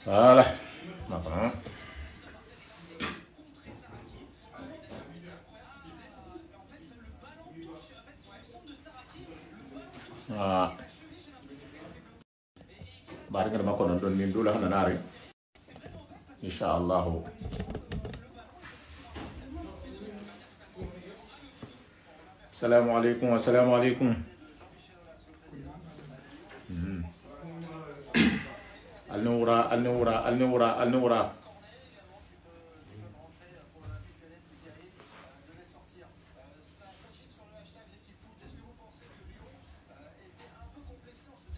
Voilà. Maintenant. Ah. Bari nga dama ko don min dula hana nari. Inshallah. Assalamualaikum. Assalamualaikum. Al-Noura, Al-Noura, Al-Noura, Al-Noura.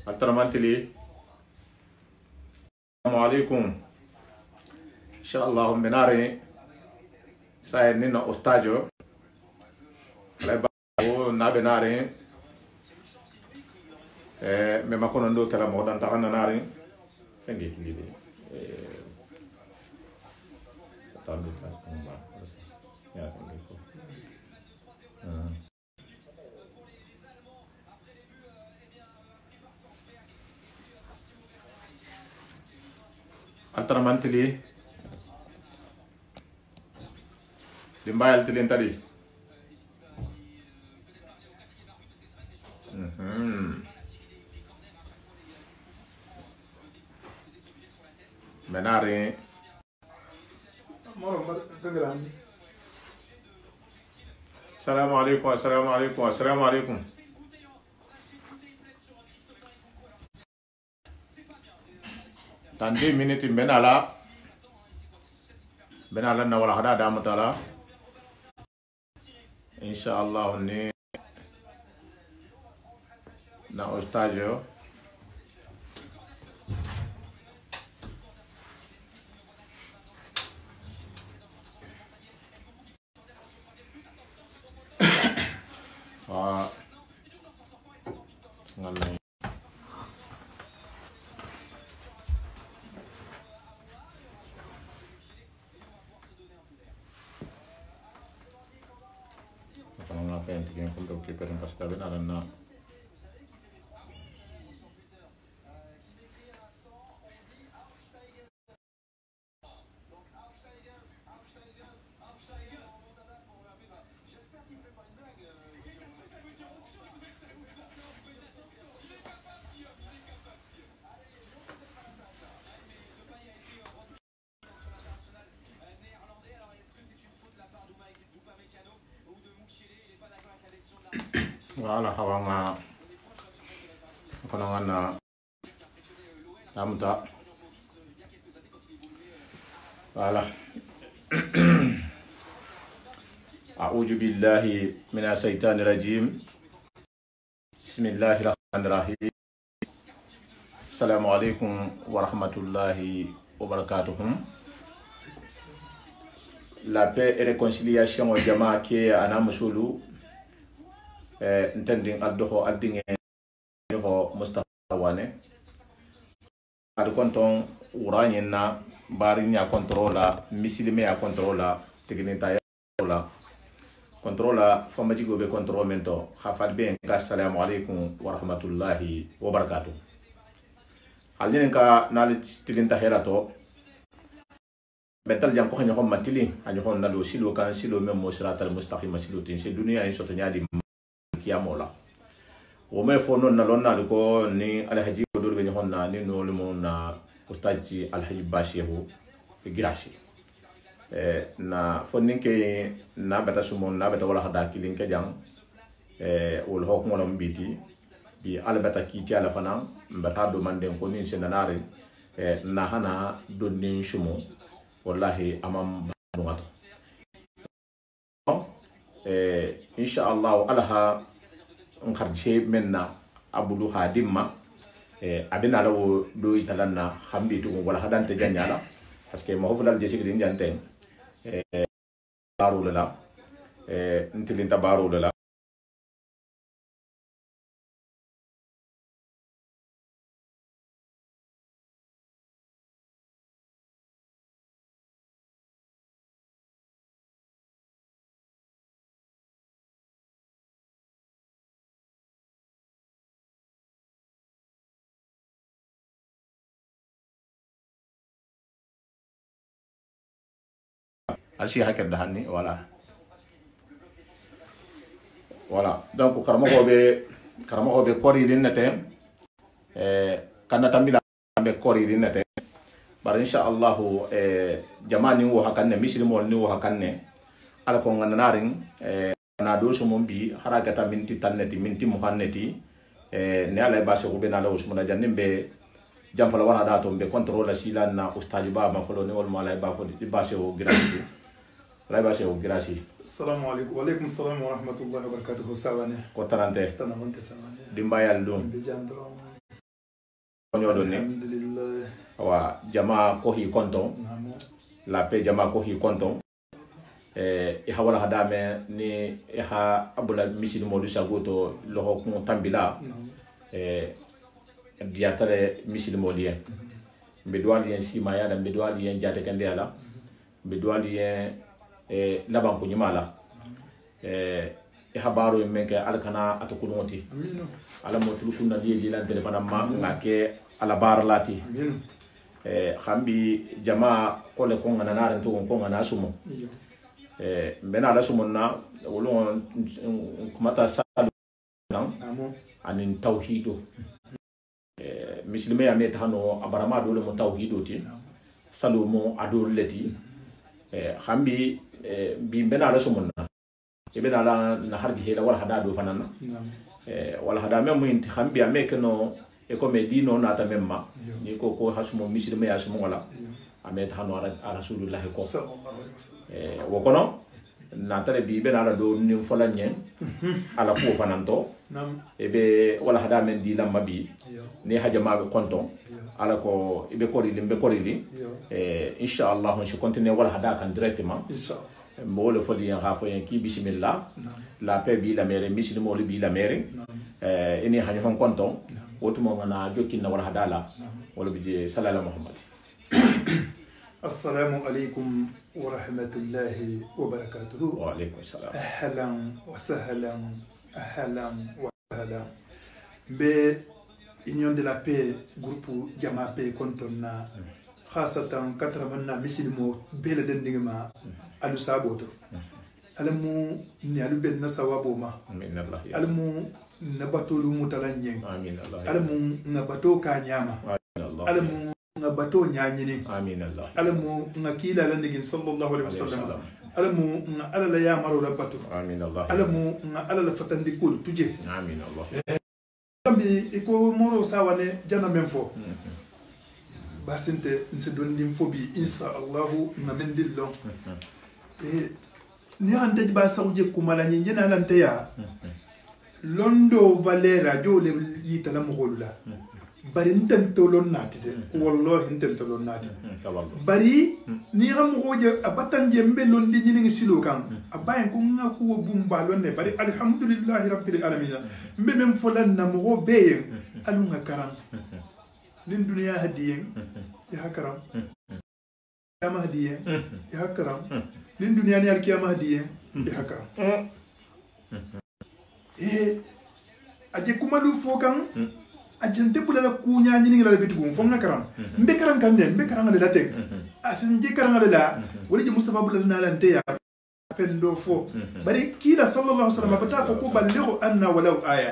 Al-Taramantili. Assalamualaikum. Inshallah benare. Saya nina ostajo. Leba o na benare. Me makono ndo kala mo dan takana nari. Engi ngidi. Tambi ta kumba. Ya engi ko. Al-Taramantili. Dimbayal tilin tadi. Benare. Assalamualaikum, assalamualaikum, assalamualaikum. Dans 2 minutes benala na wala hada da mutala. Inshallah ni na ostajo. Ngalai. Kalau ngapain yang untuk kita yang pas kawin ada na. Wala hawanga konongan namuta wala. A'udzu billahi minasy syaithanir rajim. Bismillahirrahmanirrahim. Assalamualaikum warahmatullahi wabarakatuh. La paix et réconciliation au jama qui ana musulu ntending addoho addinge ho Mustafa Wane ad konton uranyenna barinya controla misilime ya controla tegnita ya controla famajigo be control mento khafal be assalamu alaikum wa rahmatullahi wa barakatuh. Alinen ka nalit tilinta herato betal jang ko xani xom matili xani xon na do silo kan silo mem mo siratal mustaqim silo tin se dunia en sotanya di kiamola o me fono na lonna ko ni alhaji do be honna ni no le mon na ustaji alhaji bashihu girashi na fonin ke na beta sumon na beta wala hada kilin ke jang wol hok mo mbiti bi albata ki ti ala fana mbata do manden ko ni senanare na hana do ni shumo wallahi amam nugato inshallah alaha nkarje menna abulu hadimma abina lawo do italanna hambi to wala hadante janyala parce que mo hofdal je sigri jante baro la ntilin tabaro la alsi hakkede hanni voilà donc karamo be kori linnete kanna tambila be kori linnete bar inshallah jamani wo hakanne mislimo ni wo hakanne ala ko nganarin na do so mon bi harakata minti tanneti minti muhanneti ne ala ba so be na la usmana jannembe jam fala wala dato be contrôle sila na ustadi ba ma folo ne wal mala ba fo di ba so grandi la ba so grandi assalamu alaykum wa alaykum assalam wa rahmatullahi wa barakatuh sawane ko tarante sawane dimbayal dum be jandro nyodo ne alhamdulillah wa jama ko hi konton la pe jama ko hi konton e hawala hadame ni e ha abula misil modu sagoto loho ko tambila diatare misil modien be doali en sima ya be doali en jate kende ala be doali en laban ko nyimala habaru menke alkana atukunoti ala mo tulkunna di lan telefona ma ngake ala bar lati khambi jama ko le ko ngana naran to ko ngana sumo bena ala sumo na wolo kumata salu nan anin tawhido muslime ya met hano abarama do le mo tawhido ti salu mo ador leti khambi bi bena ala sumo na ibena ala na harbi hela wala hada do fanana wala hada mem inti khambi amekno e comme dino nata memma ni ko hasumo muslime ya sumo wala amet hano ala rasulullah ko wo kono na tare bi be na do ni fola nyen ala ko fananto ebe wala hada men di lamma bi ni hajama be konton ala ko ibe ko rili inshallah on se continue wala hada kan directement inshallah mo le foli en rafo en ki bismillah la paix bi la mere muslimo le bi la mere ini hanyo hon konton wotumo ngana jokki na wala hada la wala bi sallallahu muhammad السلام عليكم ورحمة الله وبركاته. وعليكم السلام. أهلا وسهلا أهلا وسهلا. ب Union de la Paix groupe Jama Paix kontonna خاصة كترمنا مسلمو بلا دندما ألو سابوتو ألمو نيالو بيدنا سوابوما ألمو نباتولو متلانين ألمو نباتو كانياما ألمو nga bato nyaanyini amin allah alamu nga kila la nigi sallallahu alaihi wasallam alamu nga ala la yamaru la bato amin allah alamu nga ala la fatandi kul tuje amin allah tambi iko moro sawane jana memfo basinte nse don dim fobi insha allah na mendillo ni ande ba sawje kumala nyi nyina lante ya londo valera jole yitala mogolula bari ntentolon nati de wallahi ntentolon nati bari ni ram goje abatan jembe londi nyini silo kan abayen ko ngako bumba lonne bari alhamdulillah rabbil alamin mbe mem folan na mo beye alunga karam nin dunya hadiyen ya karam ya mahdiyen ya karam nin dunya ni alkiyama hadiyen ya karam aje kumalu fokan ajante bulala kunya nyini ngala bitigu fomna karam mbe karam kan mbe karam ngala tek asin je karam ngala wali je mustafa bulala nalante ya fendo fo bari kila sallallahu alaihi wasallam bata fa ko ballighu anna walau aya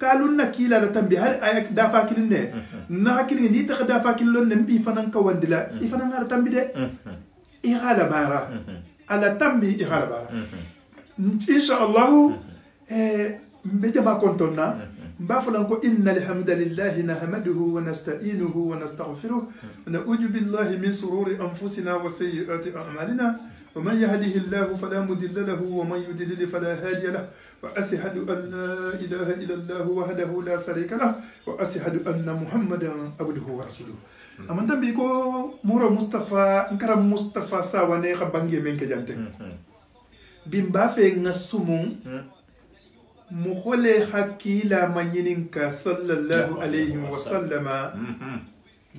kalunna kila la tambi har aya dafa kilinne na kilin ni ta dafa kilon ne mbi fanan ka wandila ifana ngara tambi de ighala bara ala tambi ighala bara insha Allah mbe jama kontonna بافلانكو إن الحمد لله نحمده ونستعينه ونستغفره ونعوذ بالله من شرور أنفسنا وسيئات أعمالنا ومن يهده الله فلا مضل له ومن يضلل فلا هادي له وأشهد أن لا إله إلا الله وحده لا شريك له وأشهد أن محمدا عبده ورسوله أما تبيكو مورا مصطفى نكرم مصطفى ساواني خبانجي منك جانتك بمبافي نسومون مخولي حكيلا منينك صلى الله عليه وسلم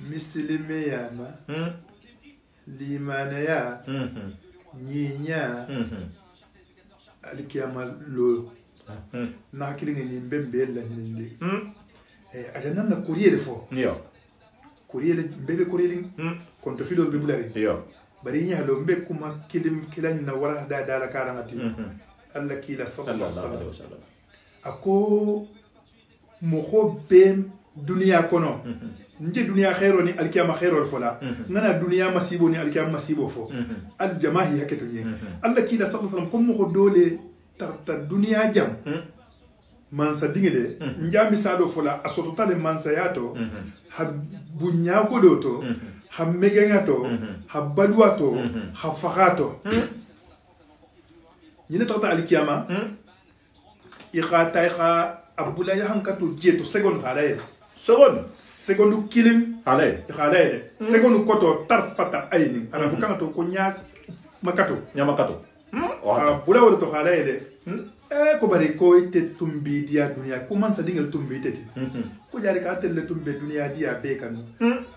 مسلمي ياما لمن يا نينيا الكياما لو ناكلين نيمبم بيلا نيندي اجانا نكوريل فو كوريل بيبي كوريل كنت فيدو بيبولاري bari nya lo mbe kuma kilan na wala da dala karangati Allah kila sallallahu alaihi wasallam ako mo be duniya kono nje duniya khairo ni alkiyama khairo fola ngana duniya masibo ni alkiyama masibo fo al jamahi haketo ni Allah kila sallallahu alaihi wasallam ko mo dole tarta duniya jam mansa dingede njami sado fola asoto tale mansa yato ha bunya ko doto ha megengato ha balwato ha fagato ñine tarta alkiyama ikha abula ya hankato jeto second halaye second killing halaye second koto tarfata ayni arabu kanto ko nya makato abula wala to halaye ko bari ko ite tumbi dia dunia ko man sa dingal tumbi tete ko jari ka telle tumbe dunia dia be kan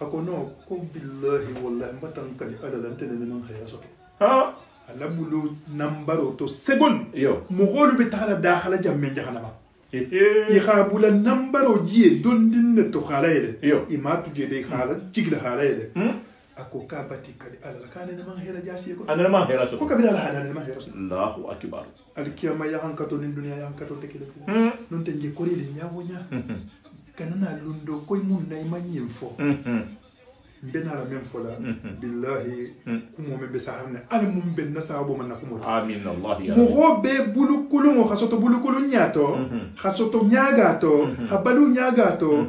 ako no ko billahi wallahi mbatan kali ala lan tele non khayra so ala bulu nambaro to second mo golu be taala dakhala jamme jahanama i khabula nambaro jie dondin to khalayle i ma tuje de khala jigla khalayle ako ka bati kali ala kana man hera jasi ko anana man hera so ko kabila hada man hera so Allahu akbar alkiyama ya hankato ni dunia ya hankato tekile non tenje kori le nyawonya kanana lundo koy mun nay manyim fo mbena la même fola billahi kumo me besarne al mum ben nasabo man nakumo amin Allah ya mo robe bulu kulungo khasoto bulu kulun nyato khasoto nyagato habalu nyagato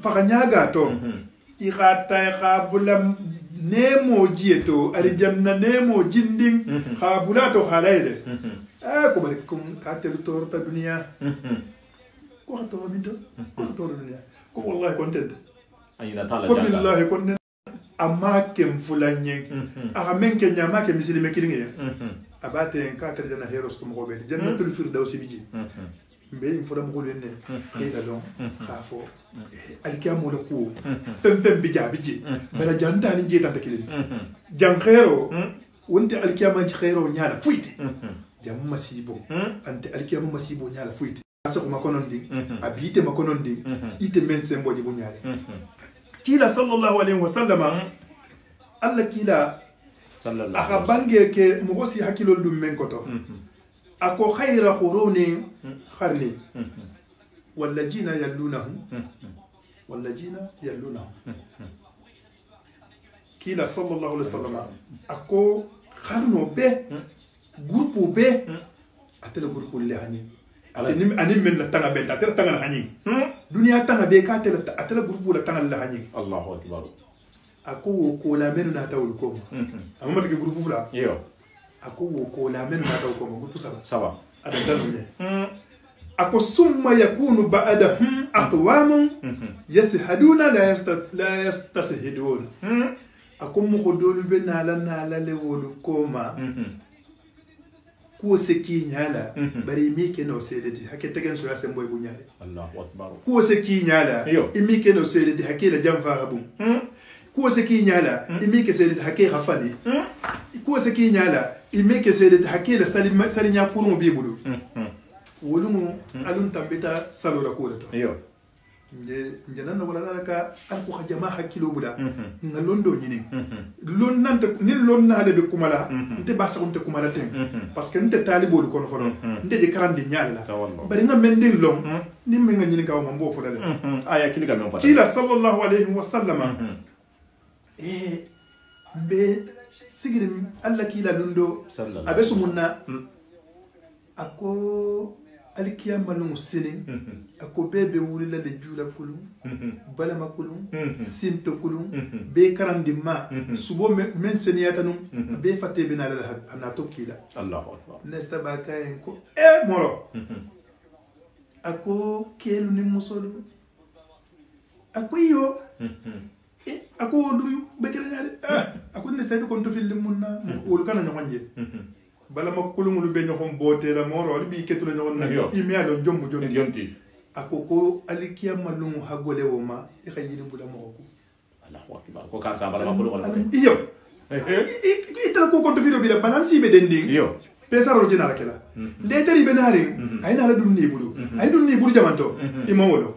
faganyato i khata khabulam nemo jieto ari janna nemo jinding khabulato khalaide ko bari kum katel torta dunia ko to mito ko to dunia ko wallahi content ayina tala ko billahi content amma kem fulanye aga men ke nyama ke misili me kilinge abate katel janna heros ko mo be jannatul firdausi biji mbe in foda mo lenne khida don khafo alkiyamu la ko fem bija biji bala janta ni jeta takilin jan khairo wonte alkiyama ci khairo nyaala fuiti jam masibo ante alkiyama masibo nyaala fuiti aso ko makonondi abite makonondi ite men sembo jibo nyaale kila sallallahu alaihi wasallam alla kila sallallahu aka bange ke mo gosi hakilo dum men koto ako khayra khuruni kharni wallajina yalunahum kila sallallahu alaihi wasallam ako kharno be groupe be atela groupe le hani ani men la tanga be atela tanga la hani dunia tanga be ka atela groupe la tanga la hani Allahu akbar ako ko la men na tawul ko amma ke groupe fula yo ako ko la men na tawul ko groupe saba ada dalile ako summa yakunu ba'dahum aqwamun yashhaduna la yastashhiduna ako mo kodolu be nala le wolu koma ko seki nyala bari mi ke no sedeti hake tegen so yase mboy bu nyale Allahu akbar ko seki nyala imi ke no sedeti hake la jamfa habum ko seki nyala imi ke sedeti hake khafani ko seki nyala imi ke sedeti hake la salinya kurun bi bulu wolumu alun tambita salo la ko to nje nan wala ka alko khajama hakilo buda na londo nyini lon nante ni lon na le be kumala nte basa nte kumala ten parce que nte talibo lu kono fono nte je karandi nyaala bari nga mendin long ni menga nyini ka o mambo foda le aya kiliga men fata kila sallallahu alaihi wasallam be sigiri alla kila lundo abesu munna ako alkiyama lungu sinin ako bebe wulila le jula kulun balama kulun sinto kulun be karandi ma subo men seniyata nun be fate bina la anato kila Allahu akbar nesta ba kayen ko moro ako kelu ni musolu ako yo ako dum be kala nyade ako nesta be konto fil munna wol kana nyonje bala ma kulungulu be ñoxom bote la moro bi ketu la ñoxon na imialo jommu jonti akoko alikiyama lungu hagole woma e khayini bula moko Allahu akbar ko kan sa bala ma kulungulu iyo itala ko konto video bi la balansi be dending iyo pesaro jina la kala leteri be nare ay na la dum ni bulu ay dum ni bulu jamanto imawolo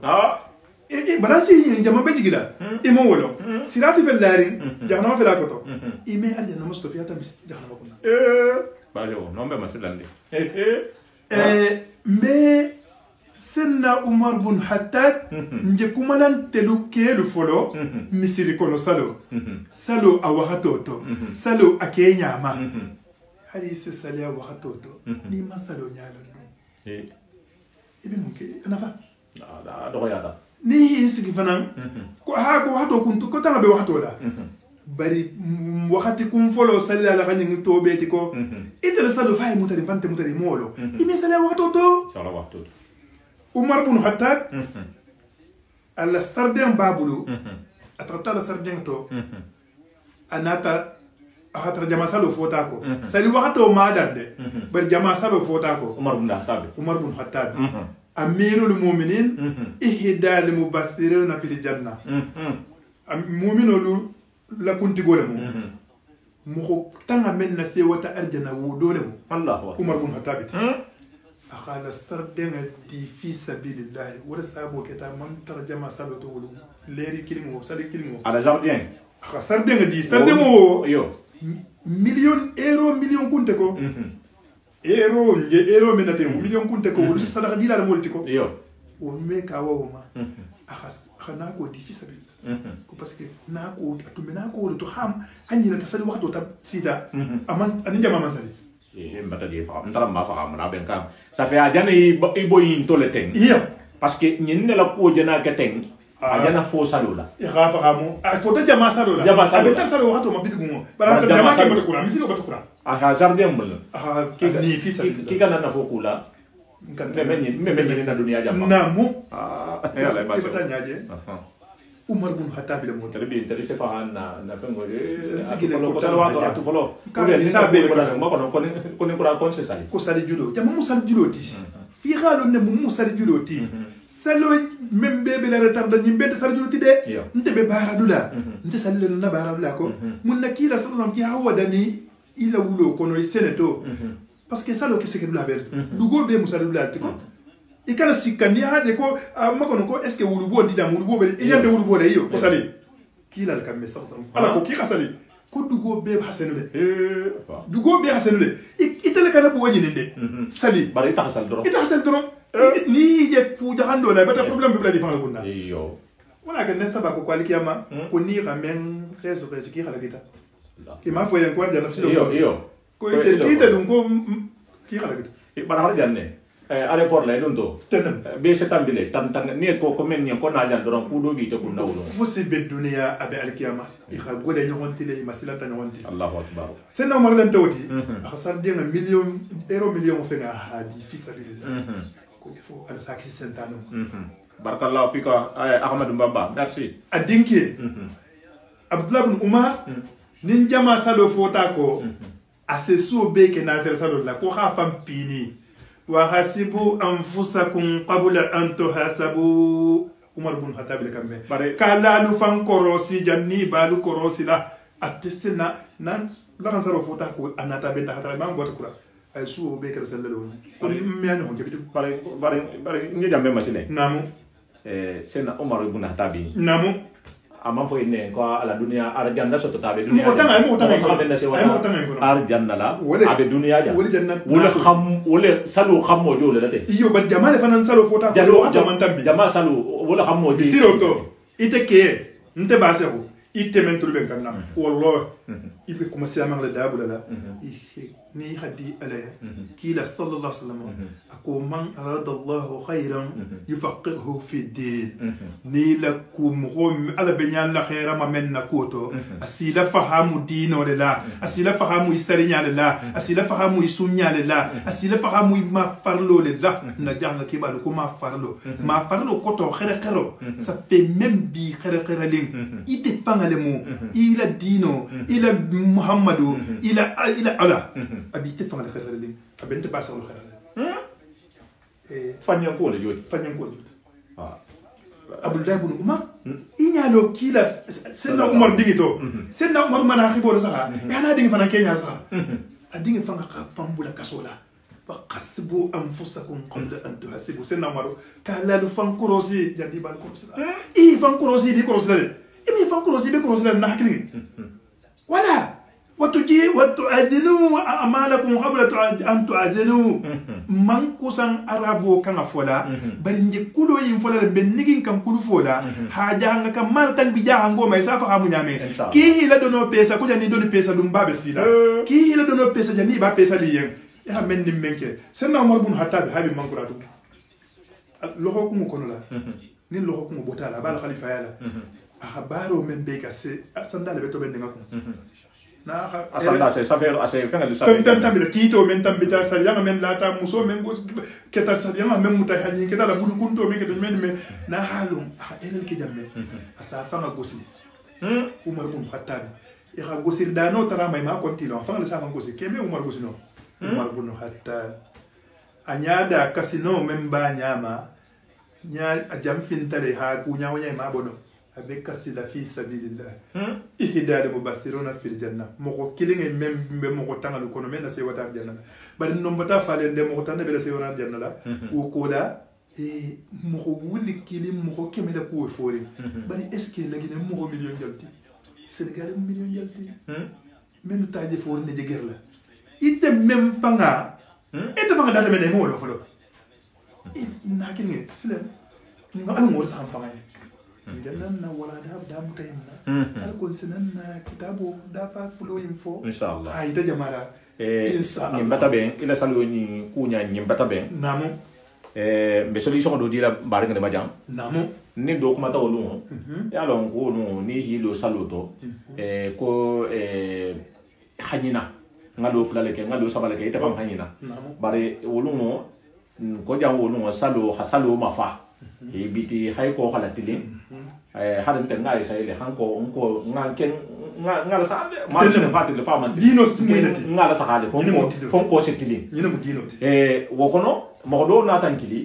balasi jama be jigila imo wolo sirati fel larin jahannama fela koto ime aljanna mustafa ya tamis jahannama kunna bajo non be masilandi mbe senna umar bun hattab nje kumalan telu kelu folo misiri kono salo a wakatoto salo a kenyama hali se sali a wakatoto ni masalo nyalo ibe munke anafa da do yada ni isigi fanan ko ha ko wato kuntu ko tanga be wato la bari wakati kun folo sali la kanyi to beti ko ite salo fay mutari pante mutari molo ime sali a wakatoto sala wakto umar bun hattab alla sarden babulu atrata la sarden to anata ahatra jama salo fota ko sali wakato madande bar jama salo fota ko umar bun hattab amirul mu'minin ihdal mubassiruna fil janna mu'minulu la kunti golemu mo tanga men na se wata arjana wo dolemu allah umar bun hattab akhala sarden di fi sabilillah wala sabo keta man tarjama salo to wulu leri kilimo sali kilimo ala jardin akha sarden di sarden wo yo million kunte ko euro menate million kunte ko wulu sadaka dilal molti ko yo o me ka wo ma akha na ko di fi sabilillah ko parce que na ko atumena ko to ham anyina tasali waxto tab sida aman ani jama man sali mbata di fa ndara ma fa amna ben kam ça fait ajana i boyin to le teng iya parce que nyin ne la ko jana ka teng ajana fo salula ya fa gamu fo ta jama salula abe ta salo wato ma bitugo bara ta jama ke mata kula misilo bata kula aha jardin mul ni fi sa ki kana na fo kula me na dunia jama na mu ya la ba ta nyaje umar bun hattab le mo tarbi tari se fa na fengo sigile ko talo wato atu folo ko ni sa be ma kono ko ko se sali ko sali julo jama mu sali julo ti fi xalo ne mu sali julo ti salo membe be la retarda nyimbe sali julo ti de nte be baradula nse sali le na baradula ko mun nakila sallam ki hawadani ila wulo kono seneto parce que salo ke se ke dula berto dugo be mu sali dula ti ko ikana sikani haje ko makono ko est ce que wulubo ndida wulubo be yande wulubo de yo ko sali kila al kamme sallam ala ko ki khasali ko dugo be hasenu de dugo be hasenu de itele kana bo wajini de sali bari ta hasal doro ni je fu jahando la bata problem be bla di fanga kunna yo wala ka nesta ba ko kwali kiyama ko ni ramen reso reso ki khala kita ima fo yan kwa jana fsi yo ko ite dun ko ki khala kita bara har janne are por la non to tenem be setambile tan ni ko men ni ko na jan doron ku do bi to kun nawlo fusi be dunya abe alkiyama ikha gode nyonti le masilata nyonti allahu akbar sena umar lan tawti akhsar dinga million fenga hadi fi sabilillah ko fo ala sakisi sentano barakallahu fika ahmad mbaba merci adinke abdullah ibn umar nin jama salo fota ko asesu be ke na fer salo la ko khafam pini وحسبوا أنفسكم قبل أن تحاسبوا عمر بن الخطاب لكمل كلا نفان كروسي جني بالو كروسي لا أتسنا نان لا نصرف فوتاكو أنا تابين تحت ما نقول كلا أسوء بكر سللون كل ميان هون جبتو باري نجي جنب ماشينه نامو سيدنا عمر بن الخطاب نامو amma fo inne ko ala dunia arjanna so to tabe dunia mo tanga arjanna la abe dunia ja wala xam wala salu xam mo jole late iyo bal jamal fanan salu fota ko wato man tambi jama salu wala xam mo siro to ite ke nte baseho ite men tulben kanna wallahi ibe kuma siyama la dabula la ni hadi ala kila sallallahu alaihi wasallam ako man arada Allah khairan yufaqihu fi din ni lakum ghum ala benyan la khaira ma menna koto asila fahamu dino la asila fahamu isarinya la asila fahamu isunya la asila fahamu ma farlo la na janga ke balu ko ma farlo koto khere khero ça fait même bi khere khere ling ite fangale mo ila dino ila muhammadu ila ala abite fanga la khair lim abente basa lo khair fanyan ko le jodi abdullah ibn umar inyalo kila senna umar digito senna umar mana khibo sa yana dingi fana kenya sa adingi fanga ka pambula kasola فقسبوا أنفسكم قبل أن تحسبوا سنة مرو كلا لفن كروسي جدي بالكروسي إيه فن كروسي دي كروسي لا إيه فن كروسي بي كروسي لا نحكي ولا وتعدلوا أعمالكم قبل أن تعدلوا من كسان أرابو كان فولا برينج كلو ينفولا بنيجين كان كلو فولا حاجة عنك كمال تان بيجا عنكو ما يسافر عمو نامي كي لا دونو بيسا كوجا ني دونو بيسا دون باب سيدا كي لا دونو بيسا جاني با بيسا ليين يا من نمنك سنة عمر بن الخطاب هابي من كرادو لوحكم كونولا نين لوحكم بوتالا بالا خليفة يالا أخبارو من بيكا سي سندال بيتو بندنكم asanda se safero ase fenga du safero kan tambila kito men tambita sariya men lata muso men keta sariya men muta hanyi keta la bulu kunto men keta men na halum a erel ke jamme asa fanga gosi umar bun khattab e ga gosi dano tara mai ma kontilo fanga sa man gosi keme umar gosi no umar bun khattab anyada kasino men ba nyama nya ajam fintare ha ku nya wanya ma bono avec kasila fi sabilillah ihda mubasiruna fil janna moko kilinge membe moko tanga lu kono men na se wata janna bari nomba ta fale de moko tanne be se wona janna la o kola e moko wuli kilim moko kemela ko fori bari est ce que lagi ne moko million jalti senegal million jalti men taje fori ne jeger la ite mem fanga ite fanga data men mo lo folo na kilinge sile ngalu ngor sa fanga جننا ولا دام تيمنا على كل سننا كتابه دافع فلو ينفو إن شاء الله هاي تجمعنا نيمبتا بين إلى سالو ني كونيا نيمبتا بين نامو بسوليشن دو ديلا بارين دما جام نامو ni dokumata olu ya lon ko no ni hilo saluto ko hanyina ngalo fulale ke ngalo sabale ke ita fam hanyina bare olu no ko jam olu no salo hasalo mafa e biti hay ko halatilin hadan tan ngai sai le hanko onko nganken ngala sa ma ne fati le fama dino stimulati ngala sa hale fonko setilin ni no dino wokono mo do na tankili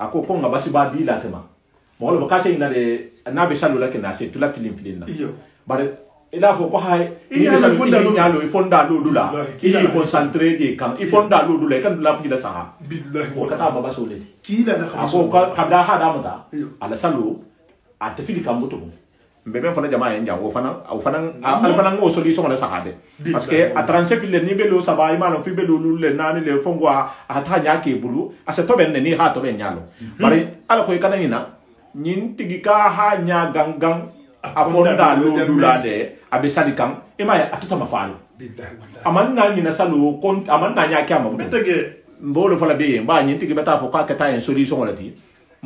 ako ko ngabasi ba di la tema mo lo ka sai na de na be salu la ke na se tula filin na bare ila fo ko hay ni be salu ni fonda lo dula ki concentré di kam I fonda lo dula kan la fi la sa billahi ko kata baba soleti kila na ako kada hada mata ala salu ate fili kam boto mbebe fana jamaa en jango fana au fana al fana ngo solution la sakade parce que a 37 fil ni belo sabai ma no fi belo le nani le fongo ata nya ke bulu ase to ben ni ha to ben nyalo bari ala ko kana ina nyin tigi ka ha nya gangang a fonda lo dula de abe sadi kam e ma atuta mafalo amanna ni na salu kon amanna nya ke amabu mbolo fala be ba nyin tigi beta fo ka kata en solution la ti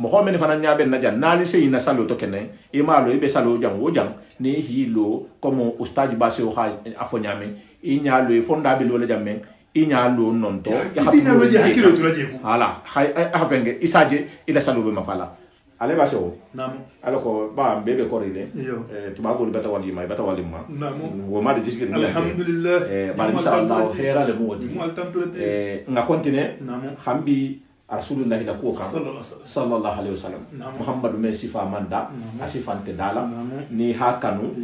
mo ko men fana nya ben na jan nali se ina salu to kenen e ma lo e be salu jang wo jang ni hilo comme ustadi basse o ha afonyame e nya lo e fonda be lo la jamen e nya lo non to ya habino je hakilo to la je ala ha venge isaje ila salu be mafala ale basse o nam ala ko ba bebe ko rile to ba ko beta wali mai beta wali ma wo ma de jisgir ni alhamdulillah ba inshallah hera le mo wodi nga continue hambi rasulullah la ko kan sallallahu alaihi wasallam muhammadu men sifa manda asifante dala ni hakanu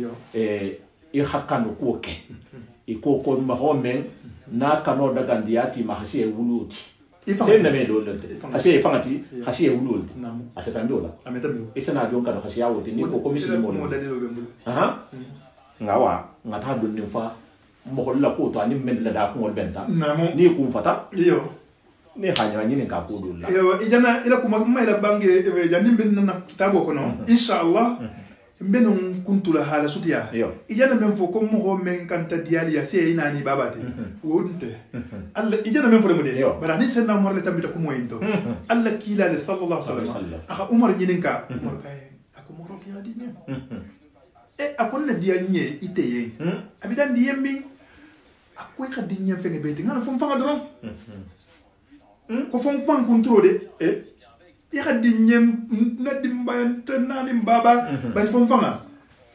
i hakanu ko ke i ko ko ma ho men na kano daga ndiati ma hasi e wuluti sai na me do le hasi e fangati hasi e wuluti ase tambi ola isa na jonka no hasi yawo ni ko komisi mo aha ngawa ngata do ni fa mo holla ko to ani men la da ko benta ni ku fata ni hanya nyini ka ko do la ijana ila kuma mai la bange jani bin na kitabo ko no inshallah mbenun kuntu la hala sutiya ijana men fo ko mo men kanta diali ya se ina ni babate wonte alla ijana men fo de mode bara ni senna umar le tambita ko moyinto alla kila le sallallahu alaihi wasallam aka umar nyininka umar kay ako moro ki hadi ni akon na dia nye iteye abidan diyembi akoy khadi nyem fenge beti ngana fum fanga doron ko fon pan contrôler ya khadi nyem na dimbayan tan nim baba bari fon fanga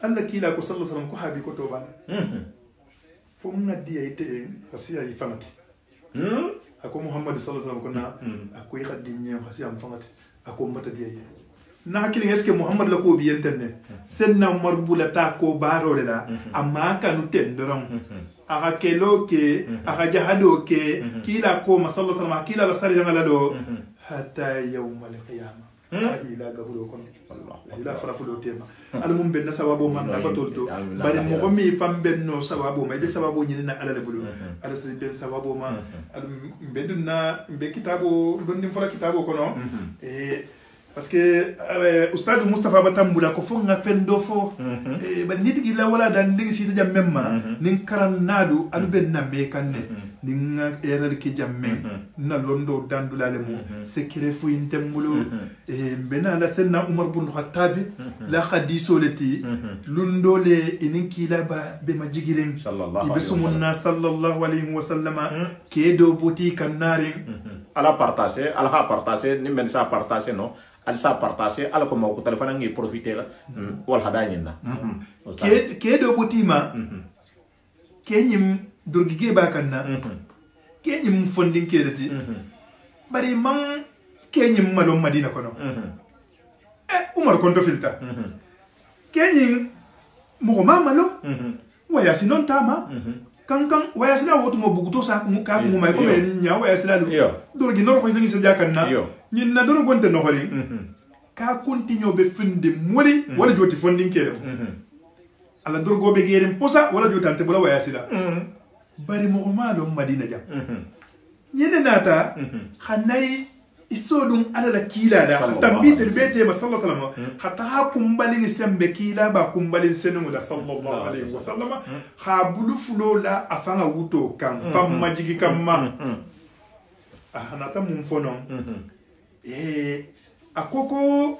alla kila ko sallallahu alaihi wasallam ko habi ko to bana fom na dia ite hasiya yi fangati ako muhammad sallallahu alaihi wasallam ko na akoy khadi nyem hasiya am fangati ako mata dia na hakili est-ce que muhammad la ko bi internet senna umar bulata ko baro la amma kanu tendoram aga kelo ke aga jahado ke kila ko masalla sallama kila la sari jangala do hatta yawm al-qiyamah ila gaburo kono ila farafulo tema almum benna sababu man na batolto bari mo mi fam benno sababu may be sababu nyina ala le bulu ala se ben sababu ma beduna be kitabo donni fola kitabo kono parce que ustad Mustafa Batambula ko fo nga fendo fo ba nit gi la wala dan ndingi sita jam memma nin karan nadu alu ben na me kanne nin erer ki jam men na londo dandula le mo sekire fu intemmulo bena la senna Umar bin Khattab la hadiso leti lundo le inin kila ba be majigiren ibisumunna sallallahu alaihi wasallama kedo boti kanare ala partager ala ha partager ni men sa partager no al sa partager ala ko mako téléphone ngi profiter wal hadañin na ke do botima ke nyim durgige bakanna ke nyim fondin ke dati bari man ke nyim malo madina kono umar kon do filta ke nyim mo ma malo waya sinon tama kankan waya sila wotu mo buguto sa ko ka mo may ko men nya waya sila lu durgi nor ko ngi sa jakanna ñin na doon gonte no xori ka continue be finde mori wala joti fondin kele ala dorgo be gerim posa wala jotante bula waya sila bari mo ma do madina jam ñene nata xanay isodum ala la kila da tambit el bete ma sallallahu alaihi wasallam hatta ha kumbali ni sembe kila ba kumbali senu da sallallahu alaihi wasallam ha bulu fulo la afanga wuto kam fam majigi kamma hanata mum fonon akoko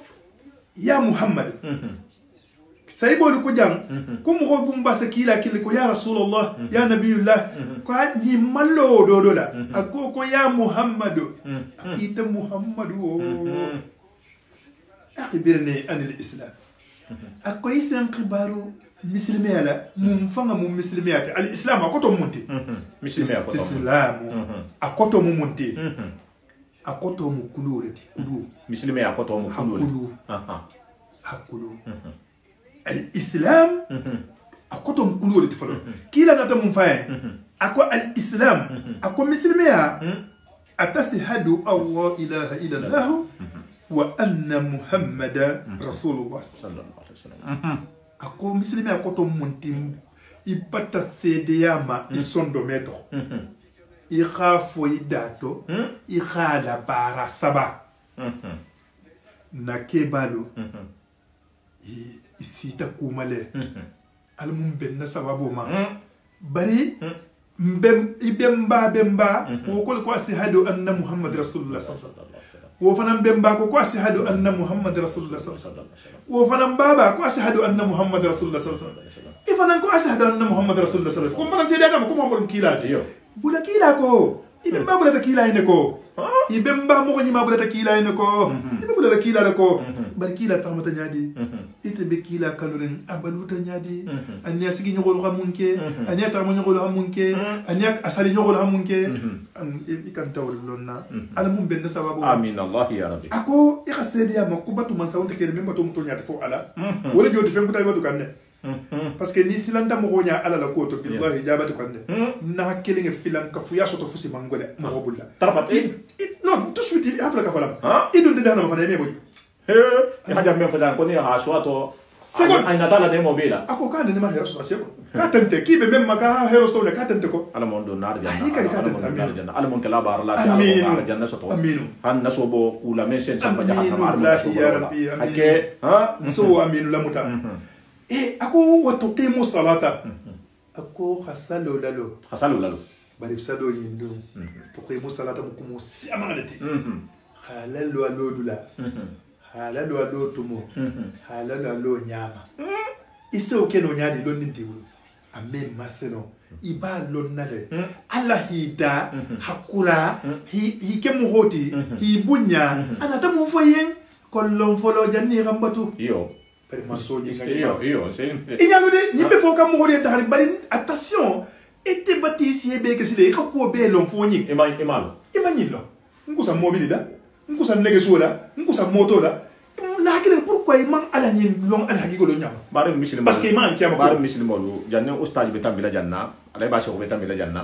ya Muhammad saybolu ko jang ko mo bumba sakila kile ko ya rasulullah ya nabiyullah ko ni mallo do la akoko ya Muhammad akita Muhammad akbirni an al-islam akoy sen khibaru muslimiyala mum fanga mum muslimiyata al-islam akoto munti islam akoto mum munti akoto mu kulureti kulu muslimi akoto mu kulu hakulu al-islam akoto mu kulureti falo kila nata mun faye ako al-islam ako muslimiya atastahadu Allah ilaha illa Allah wa anna Muhammada rasulullah sallallahu alaihi wasallam ako muslimiya akoto muntim ibata sedeyama isondo metro ika foi dato ika la bara saba na kebalo isita kumale almum benna sababu ma bari bemba ko ko asihadu anna Muhammad rasulullah sallallahu alaihi wasallam wo fanan bemba ko asihadu anna Muhammad rasulullah sallallahu alaihi wasallam wo fanan baba ko asihadu anna Muhammad rasulullah sallallahu alaihi wasallam ifanan ko asihadu anna Muhammad rasulullah sallallahu alaihi wasallam ko fanan sedata ko Muhammad kilati bula kila ko ibemba bula kila ine ko ibemba mo ni ma bula kila ine ko ibe bula kila ko bar kila tamata nyadi ite be kila kaluren abaluta nyadi anya sigi nyogol xamunke anya tamo nyogol xamunke anya asali nyogol xamunke ikan tawr lonna ala mum ben sababu amin allah ya rabbi ako ikhasedi ya makubatu man sawonte kene memba to mutol nyati fo ala wala jodi fen ko tay wadu kanne parce que ni silanta mo gonya ala la ko to billahi jabatu kanne na kelinge filan ka fuya soto fusi mangole mo bulla tarafat non tout de suite afla ka fala idun de dana ma fala ne boy ya haja me fala ko ni ha swato second ay natala de mobila ako ka ne ma hero so aseko ka tante ki be memma ka hero so le ka tante ko ala mon do nar janna ala janna ala mon kala bar la ala mon janna soto han naso bo kula men sen samba jahannam ya rabbi ake so aminu lamuta ako watuqimu salata ako hasalo lalo bari sado yindo tuqimu salata mukumu siamanati halalo alodula halalo alotumo halalo alo nyama iso keno nyadi lo nindiwu ame maseno iba lonnale alla hida hakura hi kemu hoti hi bunya anata mu foyen kollon folo janni gambatu yo per masoñi yo iñanude ñimbe fo kam mo de taxari bari attention ete batisi be ke sile ko be lon fo ñi imani lo ngusa mobile da ngusa nege sola ngusa moto da la kile pour pourquoi imam ala nyin long ala hagi golo nyam bare muslim parce que imam kiyama bare muslim lu janne ustad be tambila janna alay ba sheko be tambila janna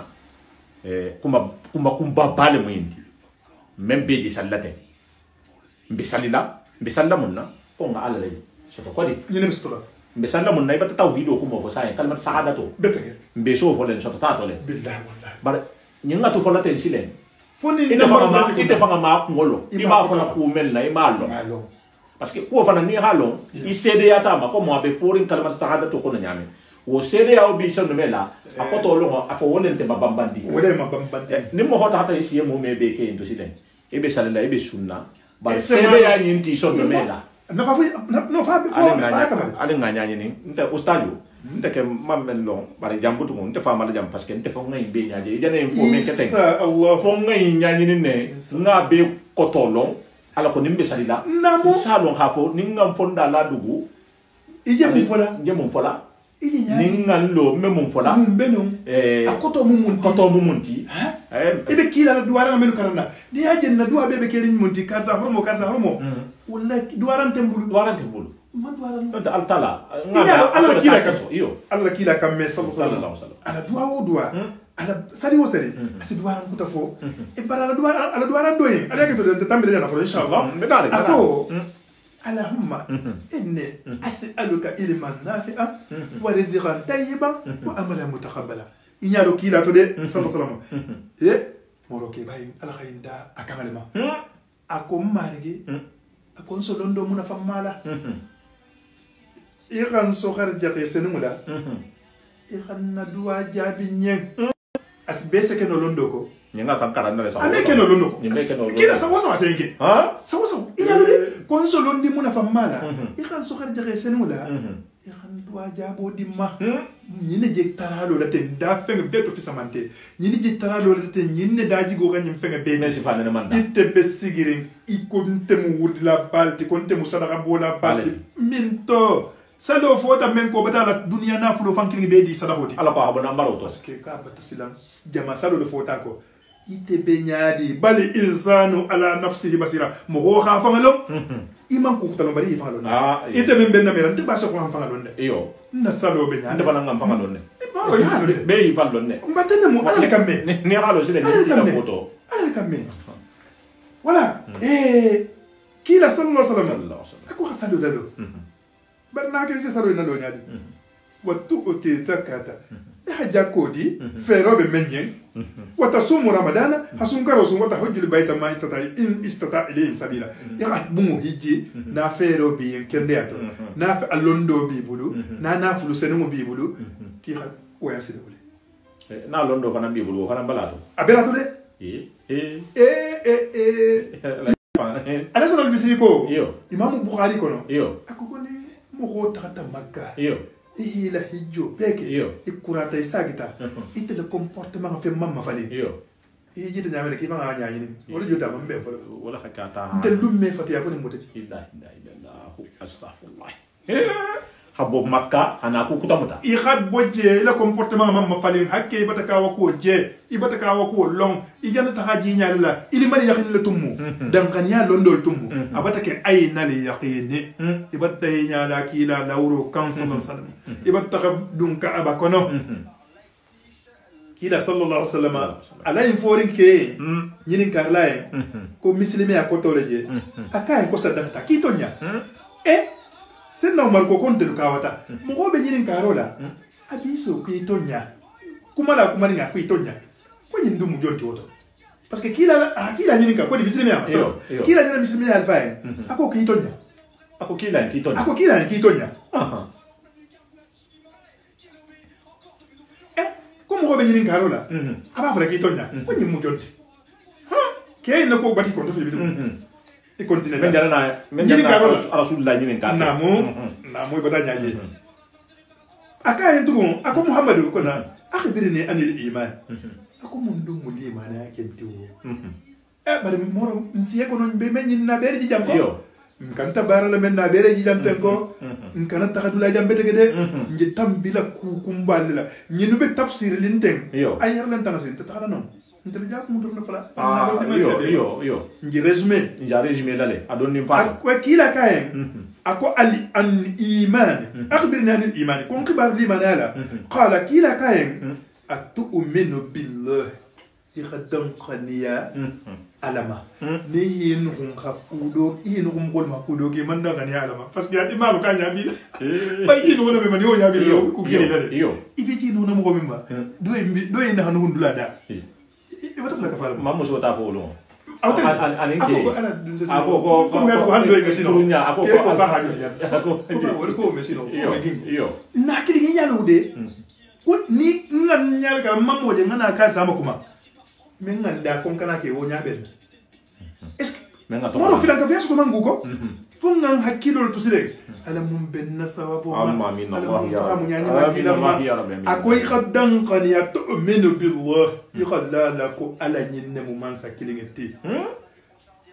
kumba bale moyindi même be di sallate mbe salla munna ko nga ala lay so ko di nyine bistola mbe salla munna ibata tawhido ko mo fo say kalmat saadato betege mbe so fo len so tato len billahi wallahi bare nyinga to fo la ten silen foni ite fanga ma ngolo iba fo na ku mel na imalo parce que ko fana ni halo i cede ya tama ko mo be forin kalmat saadato ko na nyame wo cede ya obi so no mela akoto lo afo wonen te mabambandi ni mo hota hata isi mo me be ke into silen ebe salila ebe sunna bare cede ya nyinti so no mela no fa ale nganya ni nte ustadio nte ke mammen lo bare jambutu nte fa mala jam parce que nte fo ngay be nyaaje jane info me keten Allah fo ngay nyaani ni ne nga be kotolo ala ko nimbe salila namo salon khafo ni ngam fonda la dugu ije mun fola ni ngalo me mun fola beno akoto mumunti ibe kila na duwara melu karana ni haje na duwa bebe kele munti karsa hormo wala duwara tembulu man duwara no altala ala kila kam iyo ala kila kam me sallallahu alaihi wasallam ala duwa o duwa ala sari o sari asi duwara kuta fo e bara ala duwara doye ala ke to de tambele na fo inshallah ako Allahumma inni as'aluka ilman nafi'a wa rizqan tayyiban wa amalan mutaqabbala inyalo kila to de sallallahu alaihi wasallam moro ke bayi ala khayinda akangalema ako marigi ako solondo muna famala ikan so kharja ke senumula ikan na duwa jabi nyen asbese ke no londo ko nyanga kankara ndale sawo ameke no londo ko kila sawo senke sawo inyalo de kon solondi muna famala ikan so kharja ke senumula ikan duwa jabo dimma nyine je taralo la ten da fenga be to fisamante nyine je taralo la ten nyine daji go ganyim fenga be ne sifana ne manda itte be sigirin ikonte mu wurdi la balti konte mu sadaka bola balti minto salo fota men ko batala dunia na fulo fankili be di sadakoti ala ko abona mbaro to parce que ka batasilan jama salo de fota ko ite be nyaadi bali insanu ala nafsihi basira mo ho kha fangalo iman ko talo bari fangalo ite men ben na mera te ba so ko fangalo ne iyo na salo be nyaadi ande fana ngam fangalo ne maro ya lo de be yi fallo ne mbatene mo ala kamme ni halo sile ni sila foto ala kamme voilà kila sallallahu alaihi wasallam ako khasalo dalo barna ke se salo na do nyaadi watu uti zakata haja kodi fero be menyen wata sumu ramadana hasun karo sun wata hujjil baita ma in istata ilayhi sabila ya bungu hiji na fero bi kende ato na alondo bi bulu na fulu senu bi bulu ki ha waya sile bulu na londo fana bi bulu fana balato abelato de ala sonal bisiri ko imam bukhari kono akoko ni mo ko tata makka ila hijjo peke ikurata isagita ite le comportement fe mamma fali hiji de nyamele ki ma nya yini wala jota mambe fa wala hakata te lumme fatiya fo ni motaji illa illallah astaghfirullah habo makka ana ku kutamuta I khabboje le comportement mamma fali hakke bataka wako je ibataka wako long ijana tahaji nyalla ili mali yakin le tummu dan kan ya londol tummu abatake ay nali yaqini ibatay nyala kila lawro kan sallallahu alaihi wasallam ibataka dun ka abakono kila sallallahu alaihi wasallam alayin forin ke nyinin karlaye ko muslimi akotoleje akay ko sadaqata kitonya senna umar ko konte lukawata mo be nyinin karola abiso ku itonya kumala kumali nga ku itonya ko yindu mu jonti woto parce que kila nyinin ka ko di bislimi ama kila nyina bislimi alfa ako ku itonya ako kila ki itonya ko mo be nyinin karola aba fala ki itonya ko nyimu jonti ke na ko bati ko to fibitu e continue men dara rasulullah nyinin ka namo ibada nyaje aka yentugo ako muhammadu kona akhbirni anil iman ako mundu mulima na yake ntiwo bari moro nsiye kono be men na bere ji jam ko kanta bara la men na bere ji jam ten ko nkana takadula jambe tege nje tambila ku kumbalila nyinu be tafsir linteng ayar lan tanasin takada non ntel jak mu dorna fala yo nje résumé dale adon nim fa ko kila kayen ako ali an iman akhbirni an al iman kon khibar liman ala qala kila kayen atu'minu billah ikhadam khaniya alama ni yin hun hakudo yin hun gol makudo ke man da khaniya alama parce que imam kan ya bi ba yin wona be man yo ya bi ku kiri dale ibi ti no na mo mimba do yin hanu hundula da wata fala ka fala mamu so ta fo lo ani ke ako ko me ko hando e sino ako ko ka ha yo ako ko me sino yo na kidi ngi yalo de ko ni ngan nyal ka mammo je ngana ka sama kuma men nganda kon kana ke wonya ben est ce que mo filan ka fias ko manguko fo ngan hakilo to sire ala mum ben nasawabo amma min Allah ya munyani ma kila ma akoy khaddan qad yatu'minu billah yakhala ko ala nyinne mu man sakilingeti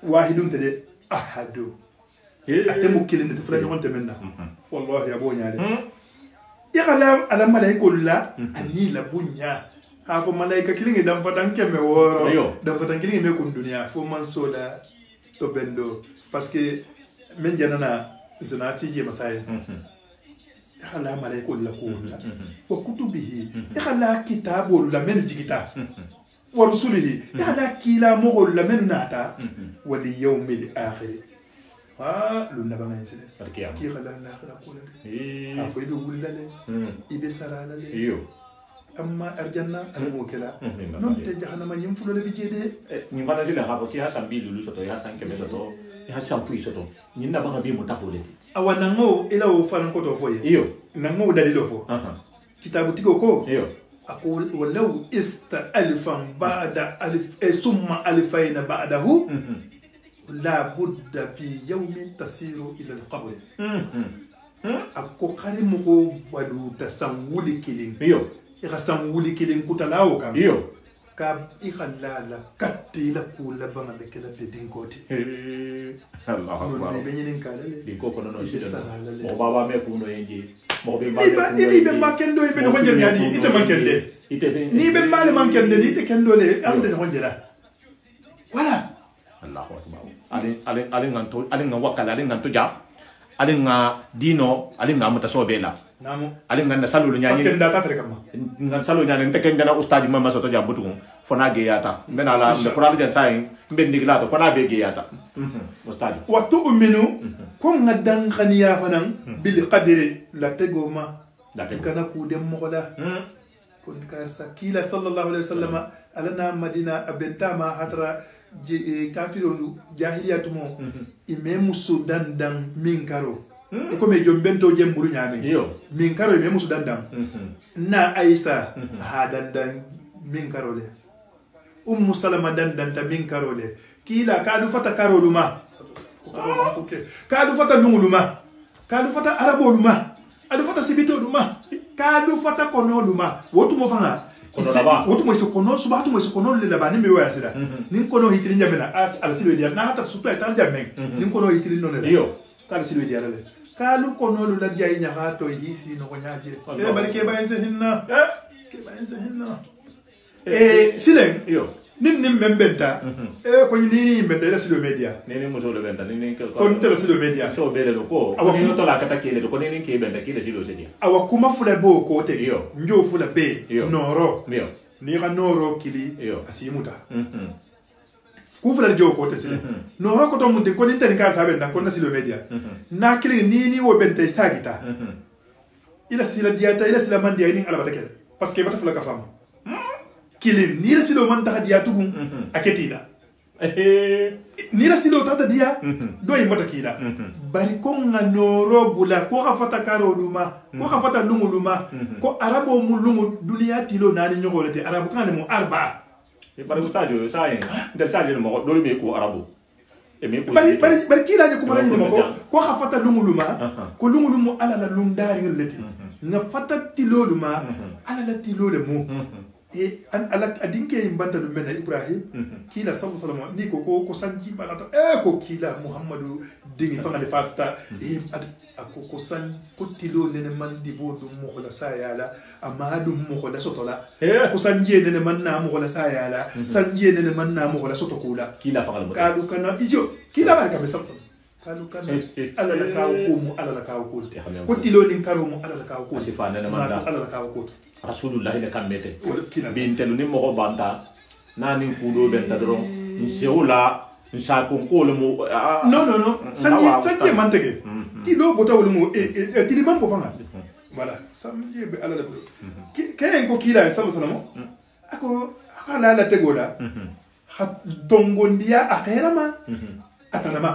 wahidun tade ahadu atemu kilinde to fula nyonte menna wallahi ya bonya de yakhala ala malaikul la ani la bunya afo malaika kilingi dam fatan keme woro dam fatan kilingi me kun dunia fo man soda to bendo parce que men janana zana sije masay khala malaika la ko la wa kutubihi khala kitabu la men jigita wa rusulihi khala kila mo la men nata wal yawmil akhir lu nabanga yesele ki khala la akhira ko la afo ibe wulale ibe sarala le amma arjanna al-mukila non te jahannama nyim fulo le bijede ni fana jile ha ki hasan bi lulu soto ya san keme soto ya hasan fu soto ni na banga bi mutafule awanango ila o fana ko to foye iyo nango dalilo fo kitabu tigo ko iyo aqul walau ista alfan ba'da alf summa alfayn ba'dahu la budda fi yawmin tasiru ila al-qabr akko kharimu balu tasawuli kilin iyo irasan wuli kilin kutalawo kam iyo ka ikhalala katti la kula banga be kala de dinkoti Allah akbar be nyinin kala le di ko kono no sida o baba me kuno yenji mo be be makendo be no njel nyadi ite mankende ni be male mankende ni te kendo le ante no njela voilà Allah akbar ale ngan wakala ale ngan to ja ale nga dino ale nga mutasobela namu ale nga salu nya parce que ndata tere kama nga salu nya nte ken dana ustadi mama soto ja butu fona ge yata mbena la de qur'an jan sai mbendi la to fona be ge yata ustadi wa tu'minu ko ngadan khaniya fanan bil qadri la tegoma kana ku dem moda kon karsa kila sallallahu alaihi wasallam alana madina abentama hatra kafirolu jahiliyatumo imemu sudan dan min karo e ko me jombento jemburu nyame min karo imemu sudan dan na aisa ha dan min karo le salama dan ta min karo le kila kadu fata karo luma kadu fata lunguluma kadu fata arabo luma adu fata sibito luma kadu fata kono luma wotu mo fanga wotu mo kono subatu mo kono le labani me wa sida nin kono hitiri nyamena as al silo dia na hata super tar jamen nin kono hitiri non le yo kala silo dia le kalu kono lu la jay nya ha to yisi no nyaaje ke barke ba ense hinna ke ba ense hinna silen yo nin membenta ko ni mbenda la silo media ni mo so le benta ni ko tele silo media so bele lo ko ni no to la kata kele ko ni ke benta kele silo sedia awa kuma fula bo ko te njo fula be noro yo ni ga noro kili asimuta ku fula jo ko te sile noro ko to mun te ko ni ten ka sabe dan ko na silo media na kili ni wo benta sagita ila sila diata ila sila man dia ni ala batake parce que bata fula ka fama kilin ni la silo man taxa diya tugun aketila ni la silo tata diya do mata kila bari ko nga noro bula ko ka fata karo luma ko ka fata lungu luma ko arabo mu lungu dunia tilo nani nyogolete arabu kan mo arba e bari ustadio sai der sai mo do me ko arabo e me ko bari kila je ko mala ni ko ka fata lungu luma ko lungu lumu ala la lundari ngolete nga fata tilo luma ala la tilo le mo e an ala adinke imbanta dum men Ibrahim kila sallallahu ni ko sanji balata ko kila Muhammadu dingi fanga de fatta ko san ko tilo nene man di bodu mo ko la sayala amadu mo ko la sotola ko sanje nene man na mo ko la sayala sanje nene man na mo ko la sotokula kila fanga mo kalu kana ijo kila barka be sallallahu kalu kana ala la kaw ko mo ala la kaw ko tilo nin karo mo ala la kaw ko sifana ne man ala la kaw ko rasulullah ne kamete bintelu ni mo banta nani kudo benta dron inshallah nshako ko le mo non sanji mantege ti lo bota wol mo ti di mambo fanga voilà sanji be ala la ko kenen ko kila sallallahu ako ala la tegola hat dongondia akhirama atanama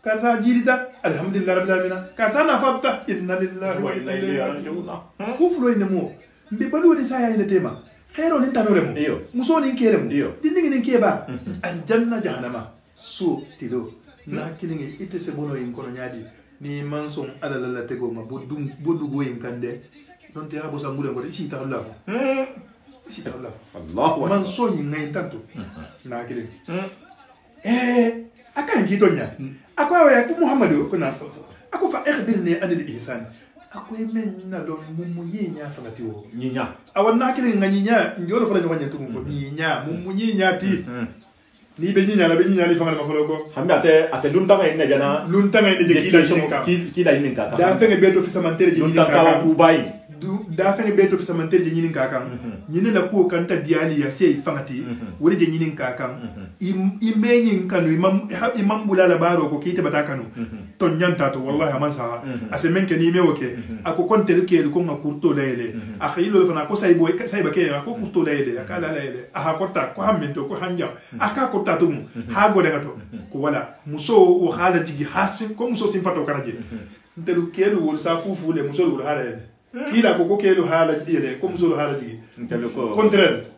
kaza jirita alhamdulillah rabbil alamin kaza na fabta inna lillahi wa inna ilaihi raji'un ko fulo ine mo mbe balu de saya ine tema khairo ni tanole mo muso ni kele mo dinni ni keba aljanna jahannama so tilo na kilingi ite se bono yin kono nyaadi ni manson ala la tego ma boddu go yin kande don te abo sambule ko isi ta Allah isi ta Allah Allah manson yin ngay tanto na kilingi akan gidonya ako ya ko Muhammadu ko na sallallahu ako fa ikhbirni an al-ihsan ako men na don mumuyinya fagati wo nyinya awanna kile nganyinya njoro fala nyanya tumu ko nyinya mumuyinya ti ni be nyinya la be nyinya li fanga ma folo ko hambe ate luntanga ine jana luntanga ine je kila ine ka da fenge beto fi samantere je luntanga ka ubay da fenge beto fi samantere je nyinin ka kan nyine la ko kan ta diali ya sei fangati wori je nyinin ka kan imenyin kanu imam bulala baro ko kite batakanu to nyanta to wallahi amansa ase menke ni mewoke ako konte ke ko ma kurto lele akhilo fana ko saybo ke ko kurto lele akala lele aha kota ko hammento ko hanja aka kota to ha go daga to ko wala muso o hala jigi hasin ko muso sin fato karaje ndelu kelu wol sa fufu le muso wol hala kila ko kelu hala ile ko muso hala jigi ndelu ko contraire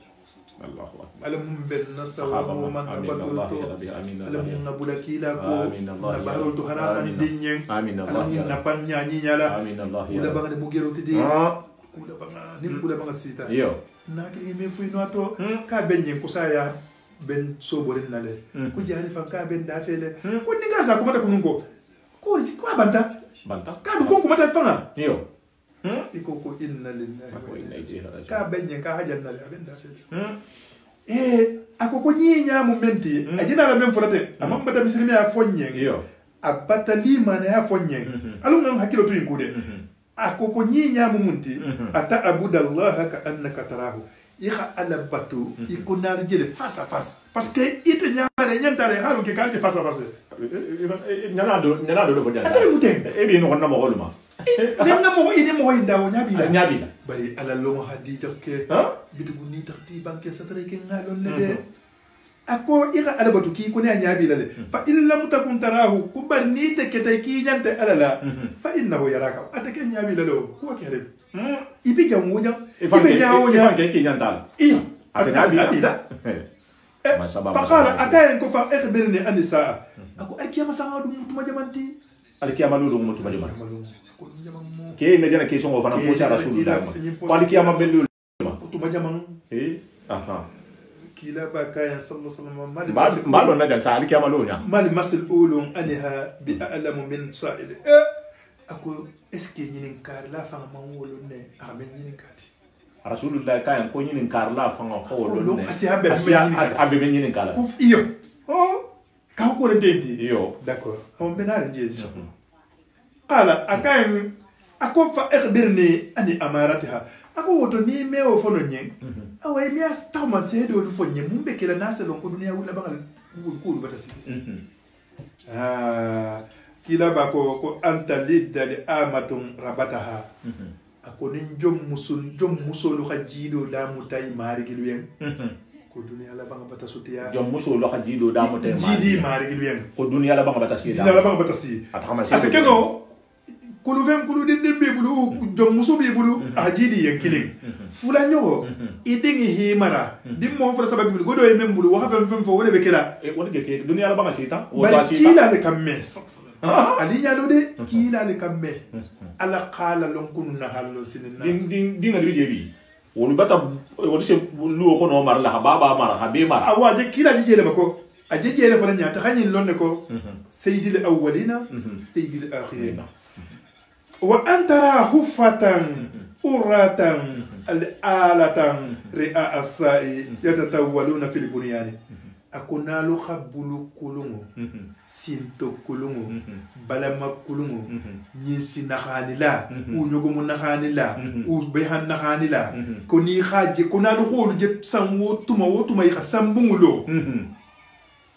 Allahu akbar alam ben nasaw man abadulto alam nabula kila ko nabarol to haraman dinyen amin Allah ya na panya nyala amin Allah ya ula banga de mugero tidi ula banga ni ula banga sita yo na kili me fu no to ka benyen ko saya ben so borin nale ko jari fa ka ben da fele ko ni gaza ko mata kunungo ko banta ka du ko mata fana yo iko ko inna lillahi wa inna ilaihi raji'un ka benyen ka hajan nale ben da fele akoko nyinya mu menti ajina la men fulate amamba da misiri ya fonyen yo abata lima na ya fonyen alunga hakilo tu inkude akoko nyinya mu munti ata abudallaha ka annaka tarahu iha ala batu ikunar jele face à face parce que ite nyare nyantale halu ke kalje face à face nyana do ko jana atale muten e bi no ko na mo goluma nenga mo ine mo inda wo nyabila bari ala lo hadija ke bitugu ni tarti banke satare ke ngalon ne de ako ira ala batu ki ko ne nyabila le fa in lam takun tarahu kubar ni te ke te ki nyante ala la fa innahu yaraka atake nyabila lo ko ke rebe ibi jam wonya ibi nyawo nya ke ki nyantal iyo ate nyabila fakala akayen ko fa ikhbirni an saa ako alkiyama sanga dum mutuma jamanti alkiyama lu dum mutuma jamanti ke ne jana question fana ko sha rasulullah ko alkiyama belu mutuma jaman aha kila ba kaya sallallahu alaihi wasallam ma don na jan sa alkiyama lu nya mal mas'ulun anha bi a'lamu min sa'il ako eske nyinin kar la fa man wolo ne amen nyinin kati rasulullah kayan ko nyinin kar la fa ngo wolo ne asi habe nyinin kala iyo ka ko le denti iyo d'accord on benale jesu qala akayen ako fa ikhbirni ani amaratiha ako woto ni meo fono nyen awai mi astama sedo du fonye mumbe kala naselo ko dunia wula bangal ko batasi kila ba ko anta lidda li amatun rabataha ako nin jom musul khajido da mutai mari gilwen ko dunia la banga bata sutiya jom musul khajido da mutai mari jidi mari gilwen ko dunia la banga bata sida dunia la banga bata si asekeno kulu ven kulu den be bulu jom muso be bulu ajidi yen killing fula nyogo idingi himara dimmo fa sababu bulu godo e membulu wa fam fam fo wole be kala e woni ke dunia la banga sita o ba sita kila le kamme ali nyalo de kila le kamme ala qala lon kunu na hallo sinna ding ngali jebi wolu bata wolu se luwo ko no mar la baba mar ha be mar awa je kila je jele bako aje jele fana nyata khani lonne ko sayyidil awwalina sayyidil akhirin wa antara hufatan uratan alatan ri'a as-sa'i yatatawwaluna fil bunyani akonalu khabulu kulungu sinto kulungu balama kulungu nyisi nakhanila u nyogomu nakhanila u behan nakhanila koni khaje konalu kholu je samwo tuma yi khasambungulo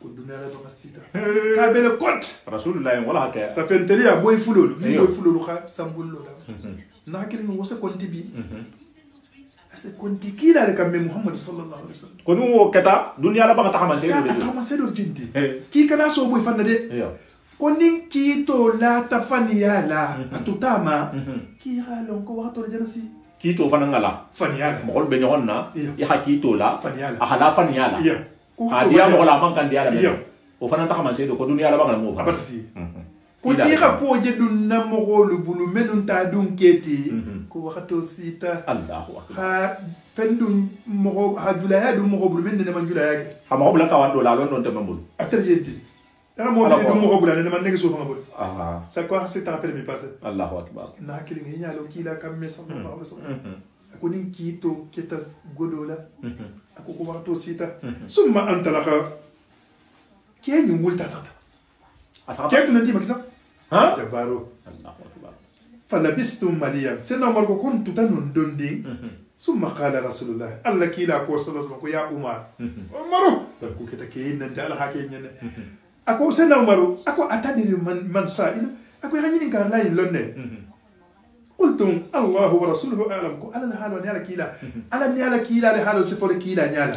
ko dunala ba sita ka bele kot rasulullah wala haka sa fenteli ya boy fulolu ni boy fulolu kha sambullo da na hakili ngo wasa konti bi ase konti kila de kam Muhammad sallallahu alaihi wasallam ko nu kata dunya la ba ta xamal seedo de xamal seedo jinti ki kana so boy fanna de ko nin ki to la tafaniya la atutama ki halon ko wato de janasi ki to fanangala faniya mo be nyonna ya hakito la faniya ahala faniya la dia mo la man kan dia la o fana ta xamal seedo ko dunya la ba ngala mo fa abatasi ko di ka ko je dun na mo golu bulu menun ta dun keti ko wakato sita Allahu akbar ha fendun mo ha julaya dum mo bulu men ne man julaya ha mo bula ka wando la lon don te mambul aterjenti dara mo bi dum mo bulu ne man negi so fa ngabul aha ça quoi c'est ta rappel mi passé Allahu akbar na kili ngi nyalo kila kam me sallallahu alaihi wasallam ko nin kito keta godola ako ko wakato sita summa antalaka kenyi wulta tata ketu nanti makisa ha jabaro Allahu akbar falabistum maliyan sena umar ko kuntu tanun dondi summa qala rasulullah alla kila ko sallallahu ko ya umar umaru ko keta ke nan dal hake nyane ako sena umaru ako atadiri man sa'il ako yani kan la lonne qultum allah wa rasuluhu a'lam ko ala halu ni ala kila ala ni ala kila de halu sifo kila nyala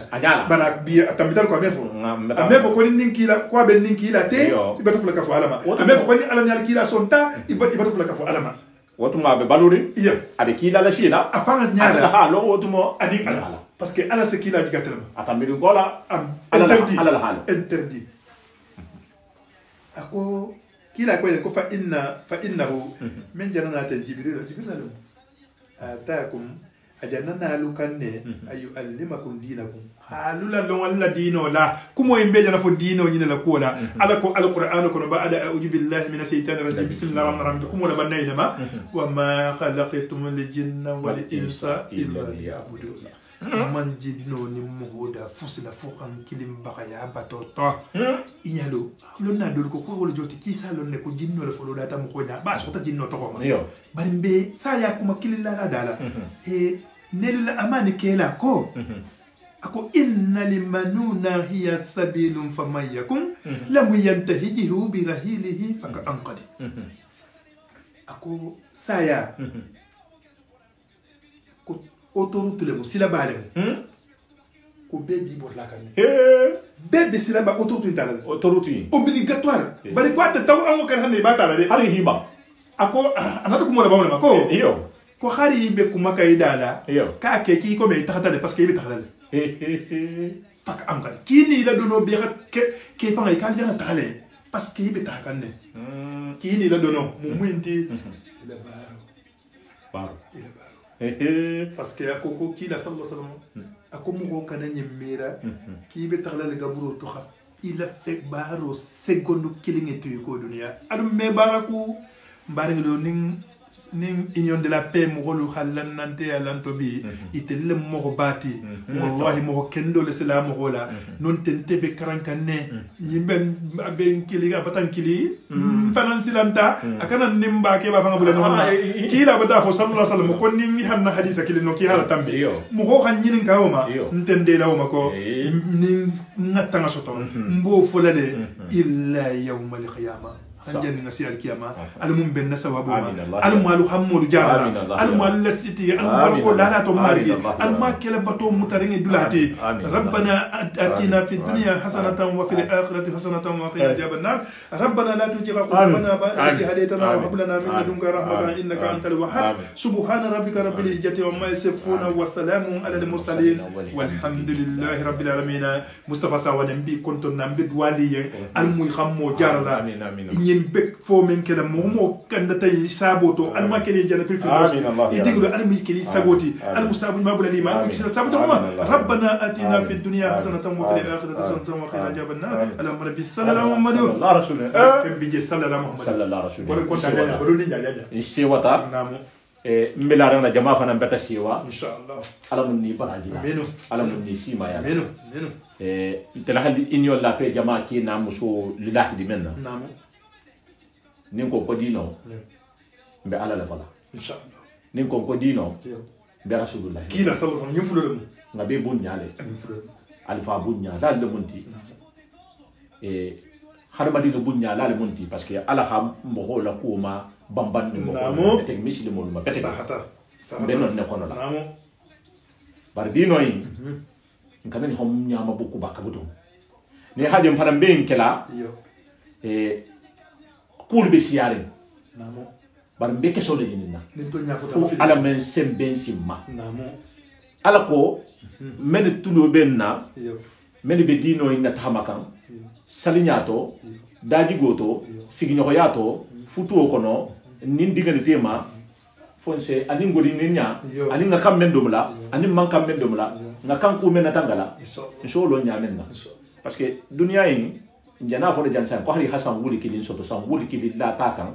bana bi tambidal ko amefo ko nin kila ko ben nin kila te ibatu fulaka fo alama amefo ko ni ala ni ala kila sonta ibatu fulaka fo alama wotuma be baluri iya abe kila la shina afanga nyala ha lo wotumo adi ala parce que ala se kila jigatel atambiru gola ala la halu interdit ako kila ko fa innahu min janana jibril ataakum ajanana lukanne ayu allimakum dinakum halula lon walla dino la kumo imbe jana fo dino nyina la kola ala ko alquran ko ba ada a'udhu billahi minash shaitani rajim bismillahir rahmanir rahim kumo la banayna ma wa ma khalaqtum al jinna wal insa illa liya'budun man jinno ni mogoda fusila fukan kilim bakaya batoto inyalo lonna dol ko ko wol joti kisa lonne ko jinno la folo data mo ko nya ba so ta jinno to ko ma barimbe sa ya kuma kililla la dala nel amani kela ko ako inna limanuna hiya sabilun famayakum lam yantahijihu bi rahilihi faka anqadi ako saya autoroute le sila balem ko bebi bor la kan bebe sila ba autoroute talal autoroute obligatoire bari ko ta taw an ko kan hande ba tala de hari hiba ako anata ko mo la bawle ma ko iyo ko hari be kuma kay dala iyo ka ke ki ko me taxatale parce que be taxalale fak angal ki ni la dono be ke fa ngay kan jana taxale parce que be taxakane ki ni la dono mu muinti la baro parce que akoko kila sallallahu alaihi wasallam akomo kana nyemira ki be taxla le gaburo to xaf ila fek baro seconde kilingetu ko dunia adu me baraku mbarelo ning union de la paix mo golu khalan nante alanto bi itel mo bati wallahi mo kendo le salam hola non tente be karankane nyimben ben kiliga batan kili fanan silanta akana nimba ke ba fanga bula no kila bata fo sallallahu alaihi wasallam ko ni hanna hadisa kili no ki hala tambe mo ho kan nyinin kawma ntende lawma ko ni ngatanga soto mbo folade illa yawm al qiyamah hanjani ngasi alkiyama almum ben sawabu ma almalu hammulu jarra almal lasiti almal ko lana to margi alma kala bato mutaringe dulati rabbana atina fid dunya hasanatan wa fil akhirati hasanatan wa qina adhaban nar rabbana la tujigh qulubana ba'da idh hadaytana wa hab lana min ladunka rahmatan innaka antal wahhab subhana rabbika rabbil izzati amma yasifuna wa salamun ala al mursalin walhamdulillahi rabbil alamin mustafa sawa nabi kuntu nambi waliye almuy khammo jarra ñin bek fo men kala mo kanda tay saboto al ma kele janatul firdaus idiglu al mi kele sagoti al musabu ma bulani ma mi kisala saboto ma rabbana atina fid dunya hasanatan wa fil akhirati hasanatan wa qina adhaban nar alam rabbi sallallahu alaihi wasallam kam bije sallallahu alaihi wasallam ko ta janya ko ni janya inshi wata namu mbela na jama fana mbeta shiwa inshallah alamun ni baraji amenu alamun ni sima ya amenu tela hali inyo la pe jama ki na muso lillahi di menna namu nin ko dino mbe ala la fala inshallah nin ko dino mbe rasulullah kila sallallahu alaihi wasallam ñu ngabe bunyale alfa bunya dal le munti harmadi do bunya la le munti parce que ala xam mbo la ko ma bamban ni mo tek misli mo ma pete sahata be non ne kono la namu bar dino yi ngana ni hom nyama bokku bakka butum ne hajem fana be kela kul be siare namu bar be keso le ni na ni to nyafo fu ala men sem ben simma namu ala ko men tulo ben na men be dino yi na tamakan salinyato daji goto siginyo yato futu kono nin digani tema fonse ani ngodi ninya ani nga kam men domla ani man kam men domla nga kan ku men natangala so lo nyamen na parce que dunia yi njana fo de jansan ko hari hasan wuli kilin soto san wuli kilin la takan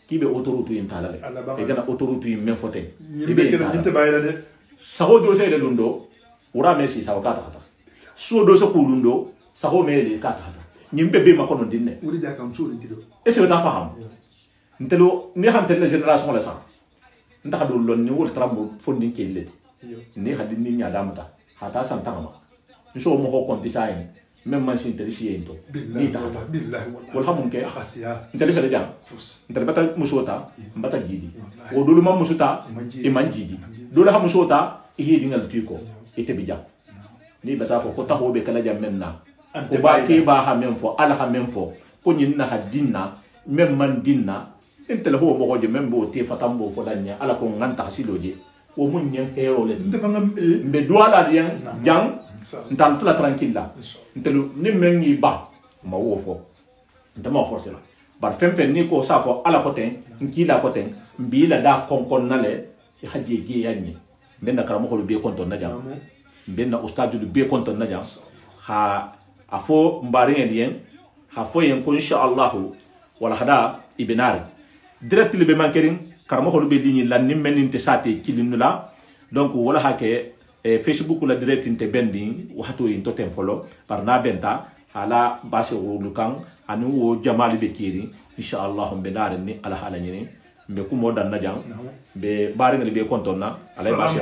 kibe autoroute yin talale e gana autoroute yin men fote ibe kena ninte bayila de saho do se le lundo ura mesi sa wakata kata so do se kulundo saho me le kata kata nyimbe be makono dinne wuri jakam so le dido est ce que ta faham ntelo ni han tele génération la sa ndax do lon ni wol trambo fondin kelle ni hadi ni nya damta hata san tangama so mo ko konti sa en même man sin tele siento ni ta billahi wal hamun ke khasiya ntele fele jam ntele bata musota mbata jidi o dulu mam musuta e man jidi dulu ha musota e hedi ngal tuiko ite bija ni bata ko ta ho be kala jam menna ko ba ke ba ha men fo ala ha men fo ko nyin na hadinna même man dinna entele ho mo hoje même bo te fatambo fo danya ala ko nganta siloje o mun nyen hero le mbe douala dien jang ntam tula tranquilla ntelu ni mengi ba ma wo fo ntama force la bar fem ni ko sa fo ala ko ten nkila ko ten mbila da konkon nale e haje ge yanni benna karamo ko be konton na jam benna ustadu be konton na jam ha afo mbari elien ha fo yen ko inshallah wala hada ibnari direct le be mankerin karamo ko be ligni lan nim menin te sate kilinula donc wala hake Facebook la direct inte bendi wato in totem follow par na benta hala base wo lukan anu wo jamali be kiri inshallah be dare ni ala hala nyini be ko modan na jang be bare ngali be kontonna alay base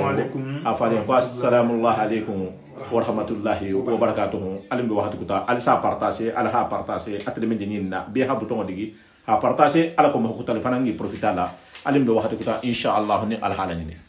afali ko assalamu alaykum wa rahmatullahi wa barakatuh alim be waxatu ta al sa partager ala ha partager atade men jinina be ha bouton digi ha partager ala ko mo ko telefon ngi profitala alim be waxatu ta inshallah ni al hala nyini